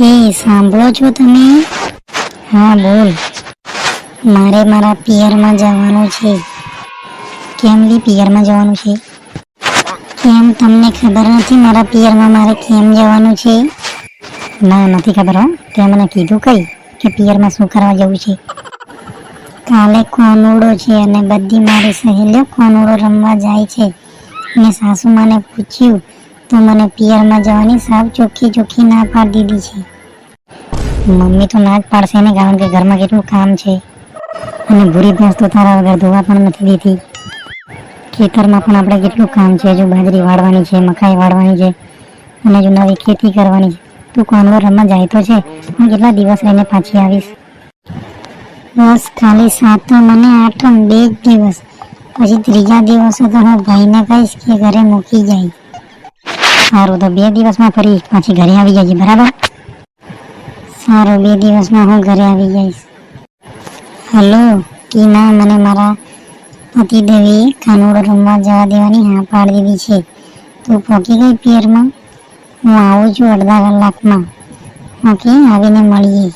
એ સાંભળો છો તમે? હા બોલ. મારે મારા પિયરમાં જવાનું છે. કેમ લી પિયરમાં જવાનું છે? કેમ તમને ખબર નથી મારા પિયરમાં મારે કેમ જવાનું છે? ના નથી ખબર હો. તે મને કીધું કઈ કે પિયરમાં શું કરવા જવું છે? કાલે કોનુડો છે અને બધી મારી સહેલીઓ કોનુડો રમવા જાય છે. મેં સાસુમાને પૂછ્યું તો મને પિયરમાં જવાની સાવ ચોખ્ખી ના પાડી દીધી છે. મમ્મી તો ના જ પાડશે ને, કારણ કે ઘરમાં કેટલું કામ છે અને ભૂરી ભેંસ તો તારા વગર ધોવા પણ નથી દેતી. ખેતરમાં પણ આપણે કેટલું કામ છે. હજુ બાજરી વાળવાની છે, મકાઈ વાળવાની છે અને હજુ નવી ખેતી કરવાની છે. તું કોનુડો રમવા જાય તો છે, હું કેટલા દિવસ રહીને પાછી આવીશ? બસ ખાલી 7મ અને 8મ 2 જ દિવસ. પછી ત્રીજા દિવસે તો હું ભાઈને કહીશ કે ઘરે મૂકી જાય. સારું, તો 2 દિવસમાં ફરી પાછી ઘરે આવી જજે, બરાબર? સારું, 2 દિવસમાં હું ઘરે આવી જઈશ. હલો ટીના, મને મારા પતિદેવે કાનુડો રમવા જવા દેવાની હા પાડી દીધી છે. તું પહોંચી ગઈ પિયરમાં? હું આવું છું અડધા કલાકમાં. ઓકે, આવીને મળીએ.